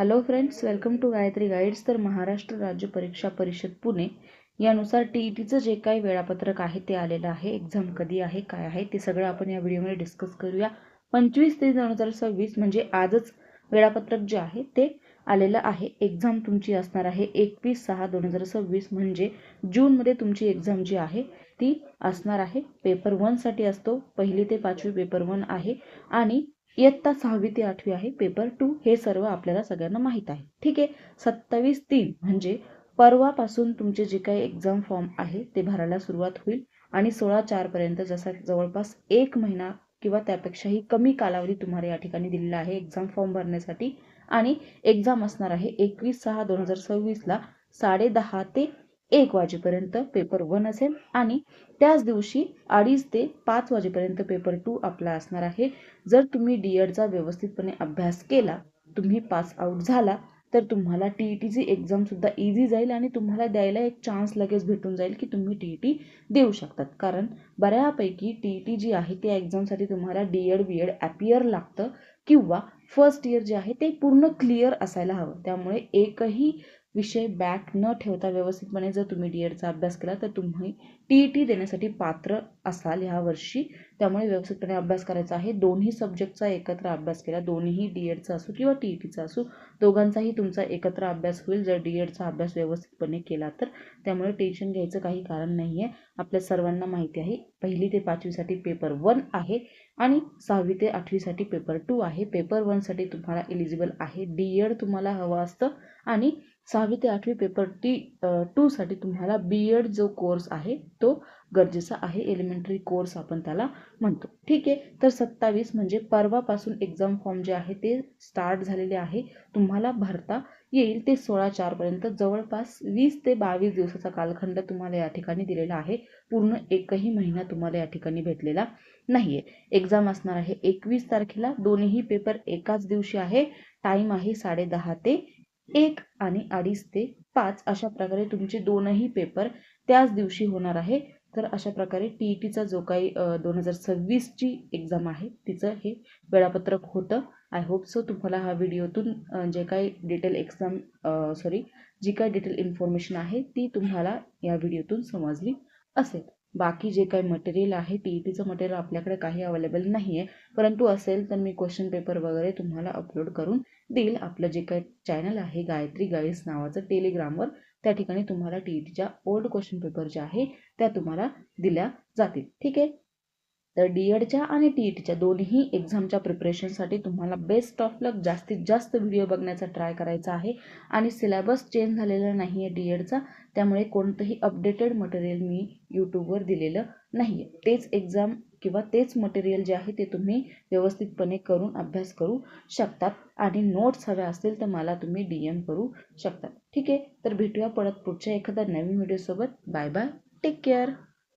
Hello friends, welcome to Gayatri guides. तर महाराष्ट्र राज्य परीक्षा परिषद पुणे यानुसार टीईटीचं जे काही वेळापत्रक आहे ते आलेलं आहे. एक्झाम कधी आहे, काय आहे ते सगळं आपण या व्हिडिओमध्ये डिस्कस करूया. 25/3/2026 म्हणजे आजच वेळापत्रक जे आहे ते आलेलं आहे. एक्झाम तुमची असणार आहे 21/6/2026 म्हणजे जूनमध्ये तुमची एक्झाम जी आहे ती असणार आहे. पेपर 1 साठी असतो. 1ली ते 5वी पेपर 1 आहे आणि इयत्ता 6वी ते 8वी आहे पेपर 2. हे सर्व आपल्याला सगळ्यांना माहीत आहे. ठीक आहे. 27/3 म्हणजे परवापासून तुमचे जे काही एक्झाम फॉर्म आहे ते भरायला सुरुवात होईल आणि 16/4 पर्यंत जसा जवळपास 1 महिना किंवा त्यापेक्षाही कमी कालावधी तुम्हाला या ठिकाणी दिलेला आहे एक्झाम फॉर्म भरण्यासाठी. आणि एक्झाम असणार आहे 21/6/2026 ला 10:30 ते 1 वाजेपर्यंत पेपर 1 असेल आणि त्याच दिवशी 2:30 ते 5 वाजेपर्यंत पेपर 2 आपला असणार आहे. जर तुम्ही डीएडचा व्यवस्थितपणे अभ्यास केला, तुम्ही पास आउट झाला तर तुम्हाला टीईटीची एक्झाम सुद्धा इझी जाईल आणि तुम्हाला द्यायला एक चान्स लगेच भेटून जाईल की तुम्ही टीईटी देऊ शकतात. कारण बऱ्यापैकी टीईटी जी आहे त्या एक्झामसाठी तुम्हाला डीएड बीएड ॲपियर लागतं किंवा फर्स्ट इयर जे आहे ते पूर्ण क्लिअर असायला हवं. त्यामुळे एकही विषय बॅक न ठेवता व्यवस्थितपणे जर तुम्ही डीएडचा अभ्यास केला तर तुम्ही टीईटी देण्यासाठी पात्र असाल ह्या वर्षी. त्यामुळे व्यवस्थितपणे अभ्यास करायचा आहे. दोन्ही सब्जेक्टचा एकत्र अभ्यास केला, दोन्ही डीएडचा असो किंवा टीईटीचा असो, दोघांचाही तुमचा एकत्र अभ्यास होईल जर डीएडचा अभ्यास व्यवस्थितपणे केला तर. त्यामुळे टेन्शन घ्यायचं काही कारण नाही आहे. आपल्या सर्वांना माहिती आहे 1ली ते 5वीसाठी पेपर 1 आहे आणि 6वी ते 8वीसाठी पेपर 2 आहे. पेपर 1 साठी तुम्हाला एलिजिबल आहे डीएड तुम्हाला हवं असतं आणि 6वी ते 8वी पेपर 2 साठी तुम्हाला बीएड जो कोर्स आहे तो गरजेचा आहे. एलिमेंटरी कोर्स आपण त्याला म्हणतो. ठीक आहे. तर 27 म्हणजे परवापासून एक्झाम फॉर्म जे आहे ते स्टार्ट झालेले आहे. तुम्हाला भरता येईल ते 16/4 पर्यंत. जवळपास 20 ते 22 दिवसाचा कालखंड तुम्हाला या ठिकाणी दिलेला आहे. पूर्ण एकही महिना तुम्हाला या ठिकाणी भेटलेला नाहीये. एक्झाम असणार आहे 21 तारखेला. दोन्ही पेपर एकाच दिवशी आहे. टाइम आहे 10:30 ते 1 आणि 2:30 ते 5 अशा प्रकारे तुमचे दोनही पेपर त्याच दिवशी होणार आहे. तर अशा प्रकारे टीईटीचा जो काही 2026ची एक्झाम आहे तिचं हे वेळापत्रक होतं. आय होप सो तुम्हाला हा व्हिडिओतून जे काही डिटेल जी काही डिटेल इन्फॉर्मेशन आहे ती तुम्हाला या व्हिडिओतून समजली असेल. बाकी जे काही मटेरियल आहे टीईटीचं मटेरियल आपल्याकडे काही अवेलेबल नाही आहे, परंतु असेल तर मी क्वेश्चन पेपर वगैरे तुम्हाला अपलोड करून देईल. आपलं जे काही चॅनल आहे गायत्री गाईड्स नावाचं टेलिग्रामवर, त्या ठिकाणी तुम्हाला टीईटीच्या ओल्ड क्वेश्चन पेपर जे आहे त्या तुम्हाला दिल्या जातील. ठीक आहे. तर डीएडच्या आणि टीईटीच्या दोन्ही एक्झामच्या प्रिपरेशनसाठी तुम्हाला बेस्ट ऑफ लक. जास्तीत जास्त व्हिडिओ बघण्याचा ट्राय करायचा आहे आणि सिलेबस चेंज झालेला नाही आहे डीएडचा. त्यामुळे कोणतंही अपडेटेड मटेरियल मी यूट्यूबवर दिलेलं नाही आहे. तेच एक्झाम किंवा तेच मटेरियल जे आहे ते तुम्ही व्यवस्थितपणे करून अभ्यास करू शकतात आणि नोट्स हव्या असतील तर मला तुम्ही DM करू शकतात. ठीक आहे. तर भेटूया परत पुढच्या एखाद्या नवीन व्हिडिओसोबत. Bye bye. Take care.